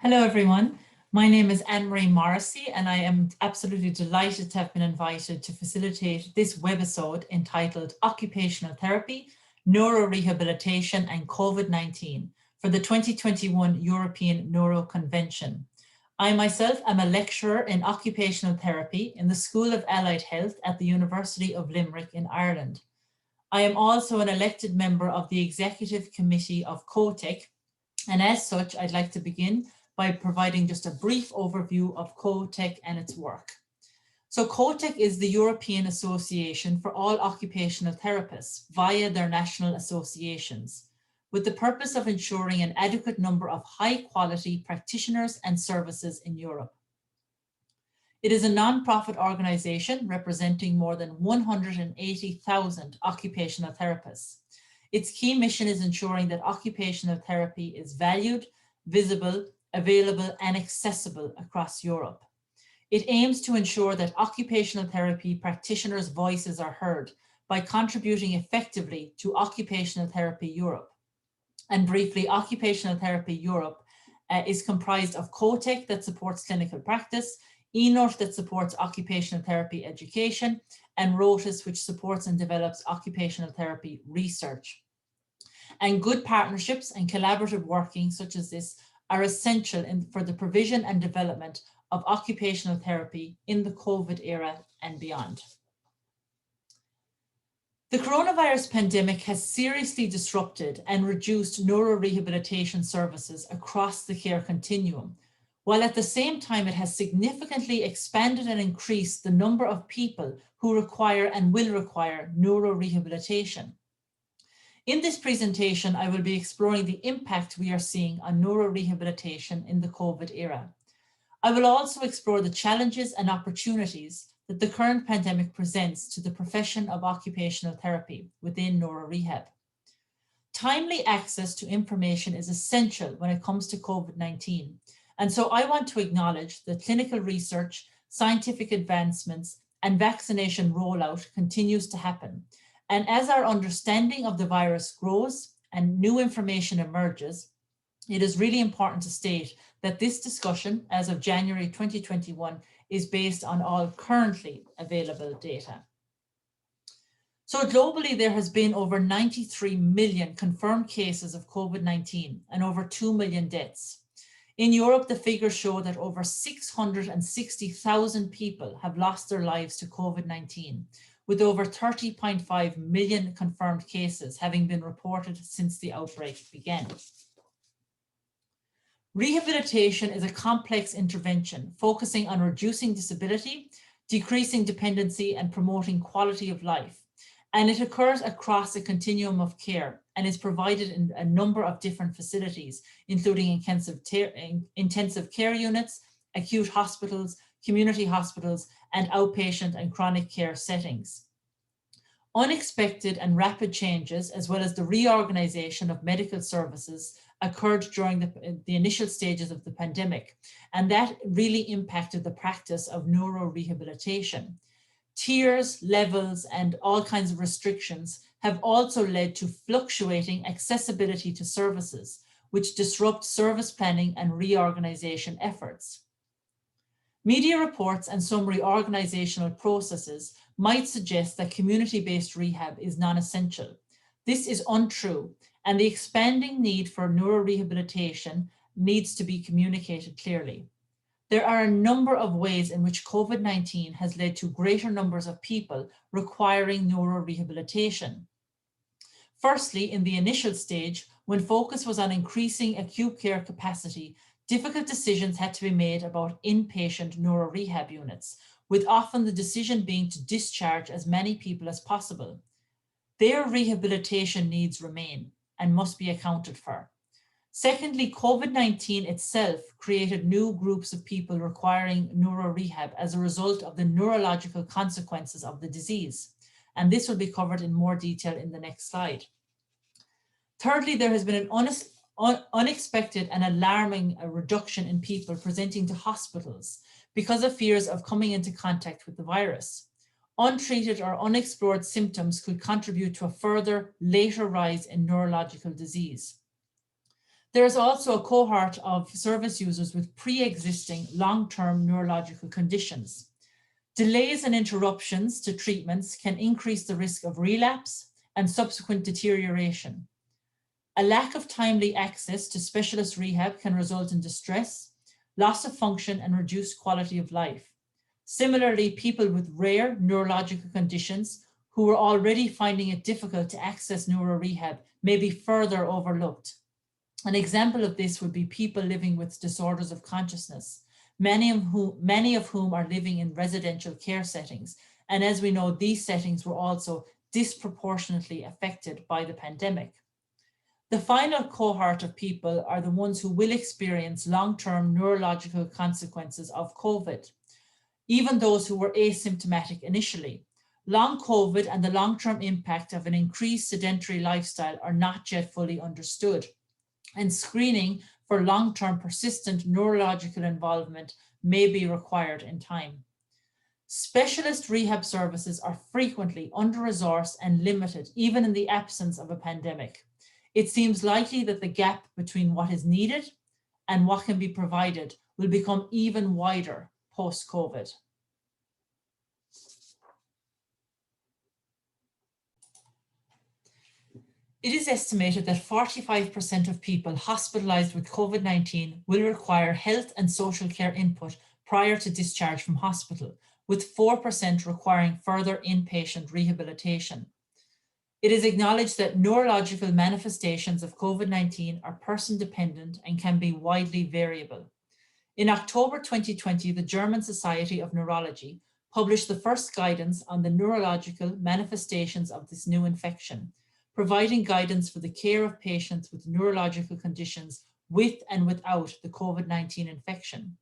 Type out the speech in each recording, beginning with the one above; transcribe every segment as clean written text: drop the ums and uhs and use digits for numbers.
Hello, everyone. My name is Anne-Marie Morrissey, and I am absolutely delighted to have been invited to facilitate this webisode entitled Occupational Therapy, Neurorehabilitation and COVID-19 for the 2021 European NeuroConvention. I myself am a lecturer in occupational therapy in the School of Allied Health at the University of Limerick in Ireland. I am also an elected member of the Executive Committee of COTEK, and as such, I'd like to begin by providing just a brief overview of COTEK and its work. So COTEK is the European Association for all occupational therapists via their national associations, with the purpose of ensuring an adequate number of high-quality practitioners and services in Europe. It is a non-profit organization representing more than 180,000 occupational therapists. Its key mission is ensuring that occupational therapy is valued, visible, available and accessible across Europe. It aims to ensure that occupational therapy practitioners' voices are heard by contributing effectively to Occupational Therapy Europe. And briefly, Occupational Therapy Europe is comprised of COTEK that supports clinical practice, ENOT that supports occupational therapy education, and ROTUS which supports and develops occupational therapy research. And good partnerships and collaborative working such as this are essential for the provision and development of occupational therapy in the COVID era and beyond. The coronavirus pandemic has seriously disrupted and reduced neurorehabilitation services across the care continuum, while at the same time it has significantly expanded and increased the number of people who require and will require neurorehabilitation. In this presentation, I will be exploring the impact we are seeing on neurorehabilitation in the COVID era. I will also explore the challenges and opportunities that the current pandemic presents to the profession of occupational therapy within neurorehab. Timely access to information is essential when it comes to COVID-19, and so I want to acknowledge that clinical research, scientific advancements, and vaccination rollout continues to happen. And as our understanding of the virus grows and new information emerges, it is really important to state that this discussion, as of January 2021, is based on all currently available data. So globally, there has been over 93 million confirmed cases of COVID-19 and over 2 million deaths. In Europe, the figures show that over 660,000 people have lost their lives to COVID-19, with over 30.5 million confirmed cases having been reported since the outbreak began. Rehabilitation is a complex intervention focusing on reducing disability, decreasing dependency, and promoting quality of life. And it occurs across a continuum of care and is provided in a number of different facilities, including intensive care units, acute hospitals, community hospitals, and outpatient and chronic care settings. Unexpected and rapid changes, as well as the reorganization of medical services, occurred during the initial stages of the pandemic, and that really impacted the practice of neurorehabilitation. Tiers, levels, and all kinds of restrictions have also led to fluctuating accessibility to services, which disrupt service planning and reorganization efforts. Media reports and some reorganizational processes might suggest that community-based rehab is non-essential. This is untrue, and the expanding need for neurorehabilitation needs to be communicated clearly. There are a number of ways in which COVID-19 has led to greater numbers of people requiring neurorehabilitation. Firstly, in the initial stage, when focus was on increasing acute care capacity, difficult decisions had to be made about inpatient neurorehab units, with often the decision being to discharge as many people as possible. Their rehabilitation needs remain and must be accounted for. Secondly, COVID-19 itself created new groups of people requiring neurorehab as a result of the neurological consequences of the disease. And this will be covered in more detail in the next slide. Thirdly, there has been an unexpected and alarming reduction in people presenting to hospitals because of fears of coming into contact with the virus. Untreated or unexplored symptoms could contribute to a further later rise in neurological disease. There is also a cohort of service users with pre-existing long-term neurological conditions. Delays and interruptions to treatments can increase the risk of relapse and subsequent deterioration. A lack of timely access to specialist rehab can result in distress, loss of function, and reduced quality of life. Similarly, people with rare neurological conditions who are already finding it difficult to access neurorehab may be further overlooked. An example of this would be people living with disorders of consciousness, many of whom are living in residential care settings. And as we know, these settings were also disproportionately affected by the pandemic. The final cohort of people are the ones who will experience long-term neurological consequences of COVID, even those who were asymptomatic initially. Long COVID and the long-term impact of an increased sedentary lifestyle are not yet fully understood, and screening for long-term persistent neurological involvement may be required in time. Specialist rehab services are frequently under-resourced and limited, even in the absence of a pandemic. It seems likely that the gap between what is needed and what can be provided will become even wider post-COVID. It is estimated that 45% of people hospitalized with COVID-19 will require health and social care input prior to discharge from hospital, with 4% requiring further inpatient rehabilitation. It is acknowledged that neurological manifestations of COVID-19 are person-dependent and can be widely variable. In October 2020, the German Society of Neurology published the first guidance on the neurological manifestations of this new infection, providing guidance for the care of patients with neurological conditions with and without the COVID-19 infection.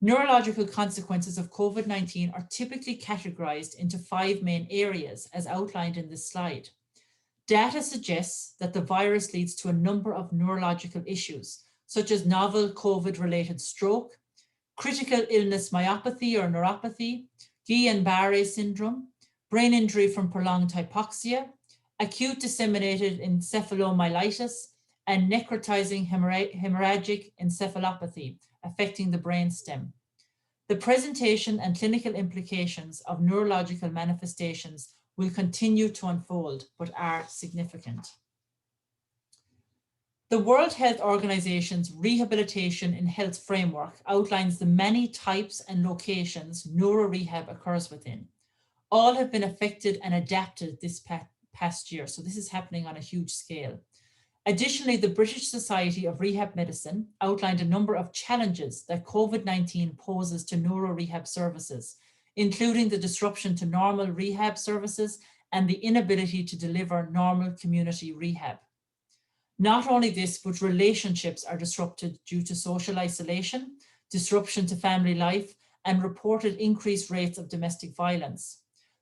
Neurological consequences of COVID-19 are typically categorized into 5 main areas, as outlined in this slide. Data suggests that the virus leads to a number of neurological issues, such as novel COVID-related stroke, critical illness myopathy or neuropathy, Guillain-Barré syndrome, brain injury from prolonged hypoxia, acute disseminated encephalomyelitis, and necrotizing hemorrhagic encephalopathy affecting the brainstem. The presentation and clinical implications of neurological manifestations will continue to unfold, but are significant. The World Health Organization's Rehabilitation in Health framework outlines the many types and locations neurorehab occurs within. All have been affected and adapted this past year, so this is happening on a huge scale. Additionally, the British Society of Rehab Medicine outlined a number of challenges that COVID-19 poses to neurorehab services, including the disruption to normal rehab services and the inability to deliver normal community rehab. Not only this, but relationships are disrupted due to social isolation, disruption to family life, and reported increased rates of domestic violence.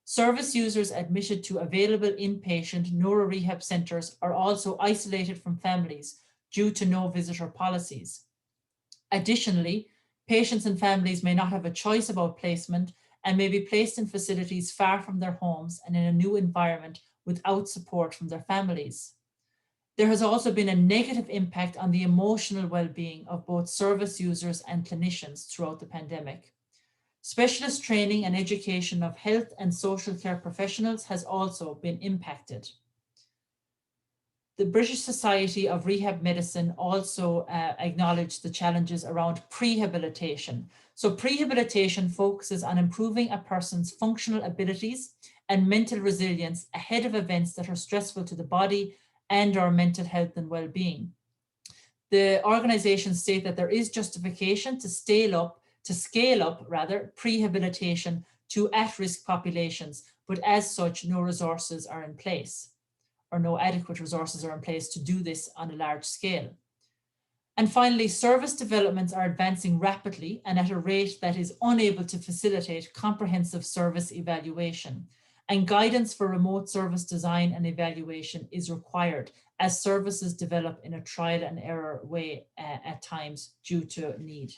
Service users admitted to available inpatient neurorehab centers are also isolated from families due to no visitor policies. Additionally, patients and families may not have a choice about placement and may be placed in facilities far from their homes and in a new environment without support from their families. There has also been a negative impact on the emotional well-being of both service users and clinicians throughout the pandemic. Specialist training and education of health and social care professionals has also been impacted. The British Society of Rehab Medicine also acknowledged the challenges around prehabilitation. So prehabilitation focuses on improving a person's functional abilities and mental resilience ahead of events that are stressful to the body and our mental health and well-being. The organizations state that there is justification to scale up prehabilitation to at-risk populations, but as such, no resources are in place, or no adequate resources are in place to do this on a large scale. And finally, service developments are advancing rapidly and at a rate that is unable to facilitate comprehensive service evaluation. And guidance for remote service design and evaluation is required as services develop in a trial and error way at times due to need.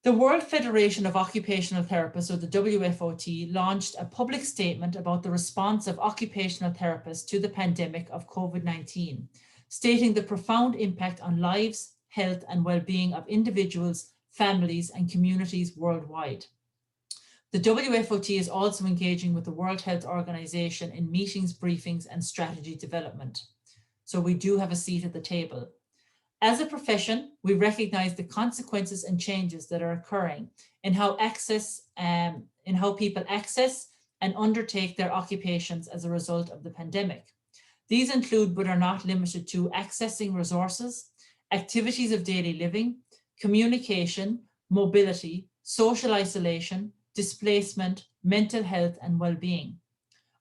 The World Federation of Occupational Therapists, or the WFOT, launched a public statement about the response of occupational therapists to the pandemic of COVID-19, stating the profound impact on lives, health, and well-being of individuals, families, and communities worldwide. The WFOT is also engaging with the World Health Organization in meetings, briefings, and strategy development. So we do have a seat at the table. As a profession, we recognize the consequences and changes that are occurring in how people access and undertake their occupations as a result of the pandemic. These include, but are not limited to, accessing resources, activities of daily living, communication, mobility, social isolation, displacement, mental health, and well-being.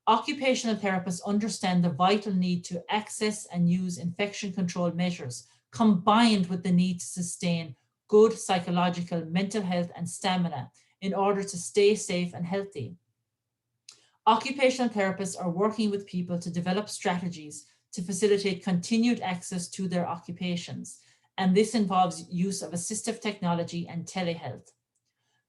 Occupational therapists understand the vital need to access and use infection control measures, combined with the need to sustain good psychological, mental health, and stamina in order to stay safe and healthy. Occupational therapists are working with people to develop strategies to facilitate continued access to their occupations, and this involves use of assistive technology and telehealth.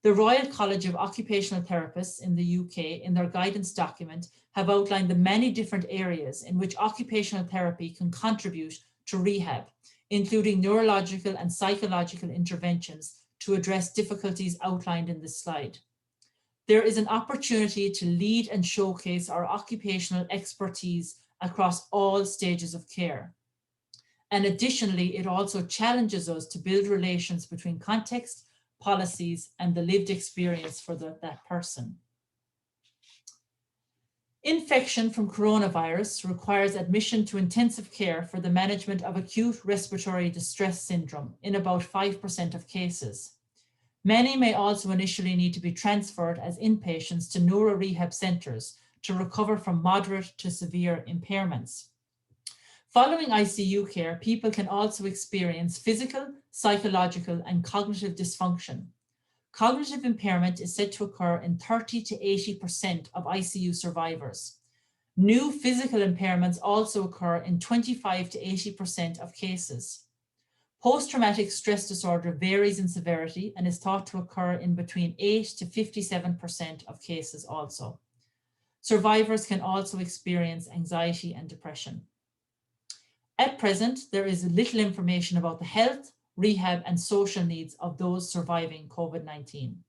The Royal College of Occupational Therapists in the UK, in their guidance document, have outlined the many different areas in which occupational therapy can contribute to rehab, including neurological and psychological interventions to address difficulties outlined in this slide. There is an opportunity to lead and showcase our occupational expertise across all stages of care. And additionally, it also challenges us to build relations between context, policies, and the lived experience for that person. Infection from coronavirus requires admission to intensive care for the management of acute respiratory distress syndrome in about 5% of cases. Many may also initially need to be transferred as inpatients to neuro-rehab centres to recover from moderate to severe impairments. Following ICU care, people can also experience physical, psychological, and cognitive dysfunction. Cognitive impairment is said to occur in 30 to 80% of ICU survivors. New physical impairments also occur in 25 to 80% of cases. Post-traumatic stress disorder varies in severity and is thought to occur in between 8 to 57% of cases also. Survivors can also experience anxiety and depression. At present, there is little information about the health, rehab, and social needs of those surviving COVID-19.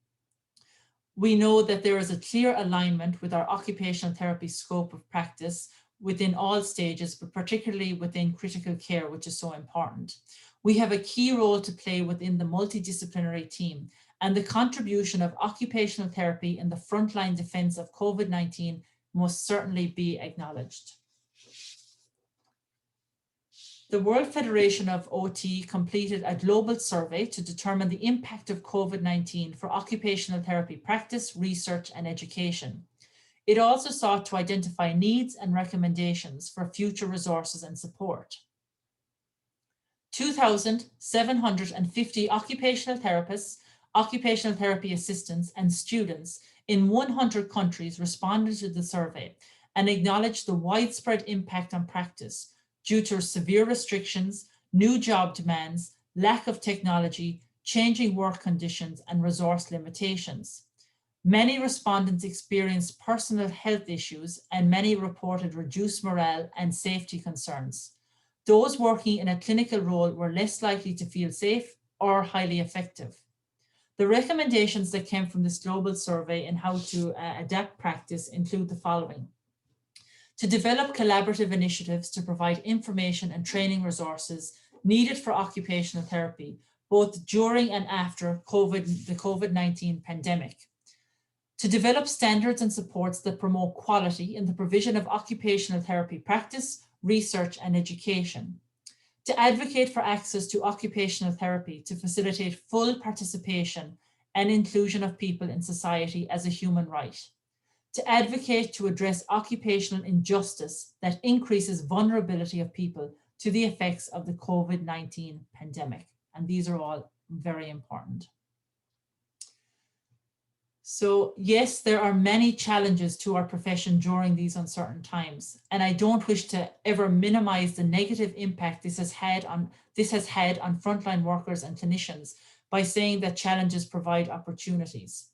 We know that there is a clear alignment with our occupational therapy scope of practice within all stages, but particularly within critical care, which is so important. We have a key role to play within the multidisciplinary team, and the contribution of occupational therapy in the frontline defense of COVID-19 must certainly be acknowledged. The World Federation of OT completed a global survey to determine the impact of COVID-19 for occupational therapy practice, research, and education. It also sought to identify needs and recommendations for future resources and support. 2,750 occupational therapists, occupational therapy assistants, and students in 100 countries responded to the survey and acknowledged the widespread impact on practice due to severe restrictions, new job demands, lack of technology, changing work conditions, and resource limitations. Many respondents experienced personal health issues, and many reported reduced morale and safety concerns. Those working in a clinical role were less likely to feel safe or highly effective. The recommendations that came from this global survey in how to adapt practice include the following: to develop collaborative initiatives to provide information and training resources needed for occupational therapy, both during and after the COVID-19 pandemic. To develop standards and supports that promote quality in the provision of occupational therapy practice, research, and education. To advocate for access to occupational therapy to facilitate full participation and inclusion of people in society as a human right. To advocate to address occupational injustice that increases vulnerability of people to the effects of the COVID-19 pandemic. And these are all very important. So yes, there are many challenges to our profession during these uncertain times, and I don't wish to ever minimize the negative impact this has had on frontline workers and clinicians, by saying that challenges provide opportunities.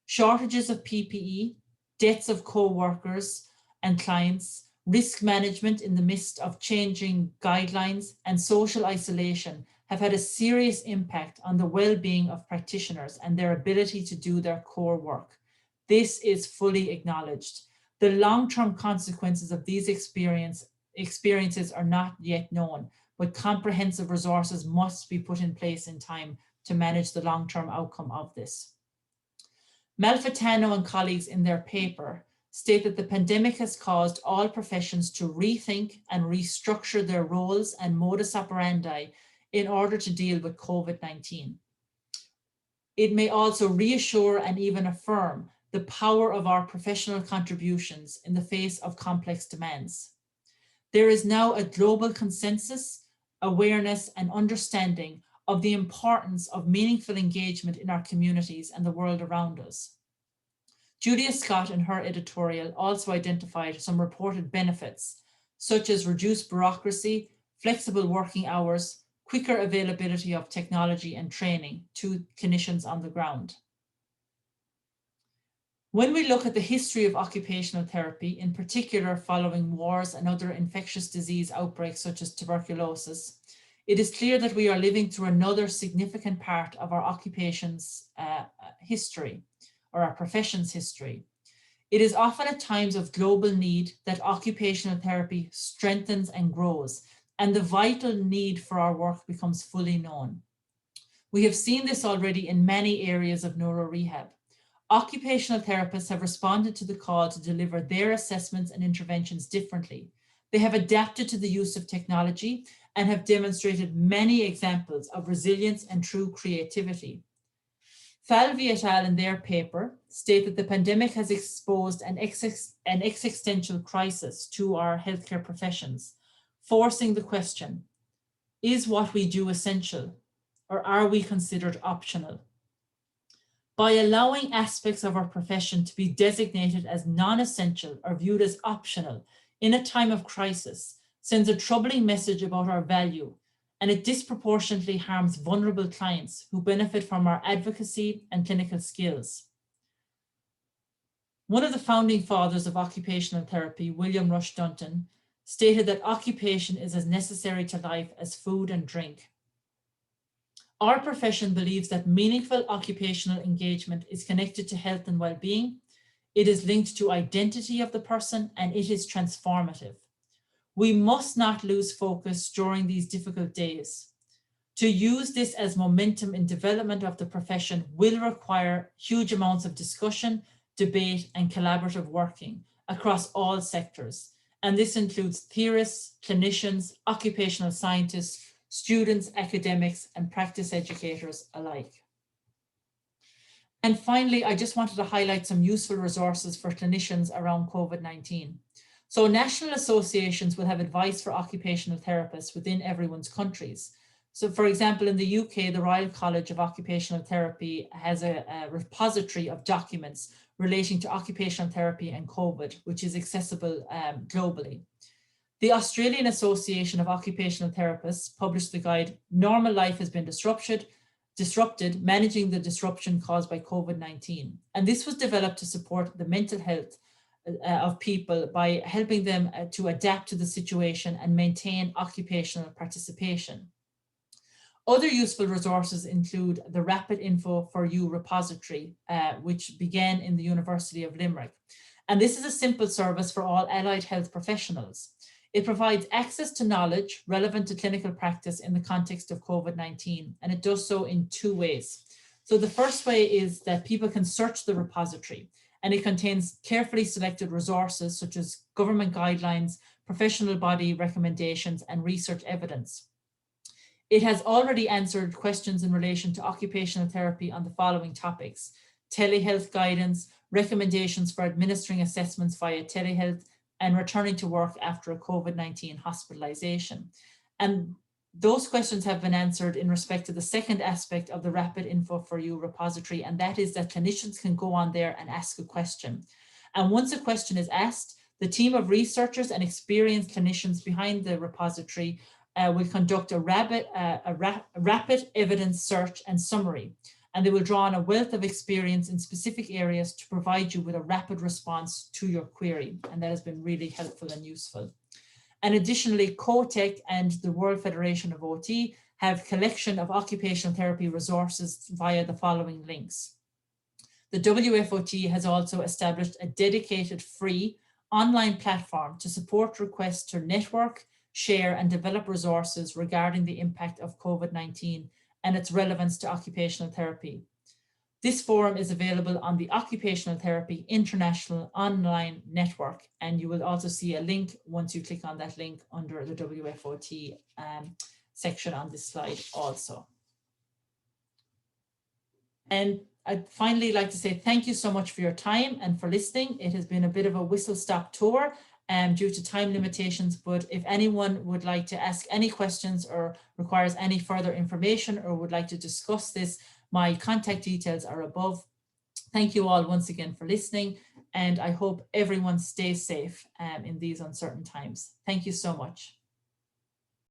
Shortages of PPE, deaths of co-workers and clients, risk management in the midst of changing guidelines, and social isolation have had a serious impact on the well-being of practitioners and their ability to do their core work. This is fully acknowledged. The long-term consequences of these experiences are not yet known, but comprehensive resources must be put in place in time to manage the long-term outcome of this. Malfitano and colleagues in their paper state that the pandemic has caused all professions to rethink and restructure their roles and modus operandi in order to deal with COVID-19. It may also reassure and even affirm the power of our professional contributions in the face of complex demands. There is now a global consensus, awareness, and understanding of the importance of meaningful engagement in our communities and the world around us. Julia Scott, in her editorial, also identified some reported benefits, such as reduced bureaucracy, flexible working hours, quicker availability of technology and training to clinicians on the ground. When we look at the history of occupational therapy, in particular following wars and other infectious disease outbreaks such as tuberculosis, it is clear that we are living through another significant part of our occupation's history, or our profession's history. It is often at times of global need that occupational therapy strengthens and grows, and the vital need for our work becomes fully known. We have seen this already in many areas of neurorehab. Occupational therapists have responded to the call to deliver their assessments and interventions differently. They have adapted to the use of technology and have demonstrated many examples of resilience and true creativity. Falvi et al. In their paper state that the pandemic has exposed an existential crisis to our healthcare professions, forcing the question, is what we do essential, or are we considered optional? By allowing aspects of our profession to be designated as non-essential or viewed as optional in a time of crisis sends a troubling message about our value, and it disproportionately harms vulnerable clients who benefit from our advocacy and clinical skills. One of the founding fathers of occupational therapy, William Rush Dunton, stated that occupation is as necessary to life as food and drink. Our profession believes that meaningful occupational engagement is connected to health and well-being. It is linked to identity of the person, and it is transformative. We must not lose focus during these difficult days. To use this as momentum in development of the profession will require huge amounts of discussion, debate, and collaborative working across all sectors. And this includes theorists, clinicians, occupational scientists, students, academics, and practice educators alike. And finally, I just wanted to highlight some useful resources for clinicians around COVID-19. So national associations will have advice for occupational therapists within everyone's countries. So for example, in the UK, the Royal College of Occupational Therapy has a repository of documents relating to occupational therapy and COVID, which is accessible globally. The Australian Association of Occupational Therapists published the guide, Normal Life Has Been Disrupted, Managing the Disruption Caused by COVID-19. And this was developed to support the mental health of people by helping them to adapt to the situation and maintain occupational participation. Other useful resources include the Rapid Info for You repository, which began in the University of Limerick. And this is a simple service for all allied health professionals. It provides access to knowledge relevant to clinical practice in the context of COVID-19, and it does so in two ways. So the first way is that people can search the repository, and it contains carefully selected resources such as government guidelines, professional body recommendations, and research evidence. It has already answered questions in relation to occupational therapy on the following topics: telehealth guidance, recommendations for administering assessments via telehealth, and returning to work after a COVID-19 hospitalization. And those questions have been answered in respect to the second aspect of the Rapid Info for You repository, and that is that clinicians can go on there and ask a question. And once a question is asked, the team of researchers and experienced clinicians behind the repository will conduct a rapid evidence search and summary, and they will draw on a wealth of experience in specific areas to provide you with a rapid response to your query. And that has been really helpful and useful. And additionally, COTEK and the World Federation of OT have collection of occupational therapy resources via the following links. The WFOT has also established a dedicated free online platform to support requests to network, share, and develop resources regarding the impact of COVID-19 and its relevance to occupational therapy. This forum is available on the Occupational Therapy International Online Network, and you will also see a link once you click on that link under the WFOT section on this slide also. And I'd finally like to say thank you so much for your time and for listening. It has been a bit of a whistle-stop tour due to time limitations, but if anyone would like to ask any questions or requires any further information or would like to discuss this, my contact details are above. Thank you all once again for listening, and I hope everyone stays safe in these uncertain times. Thank you so much.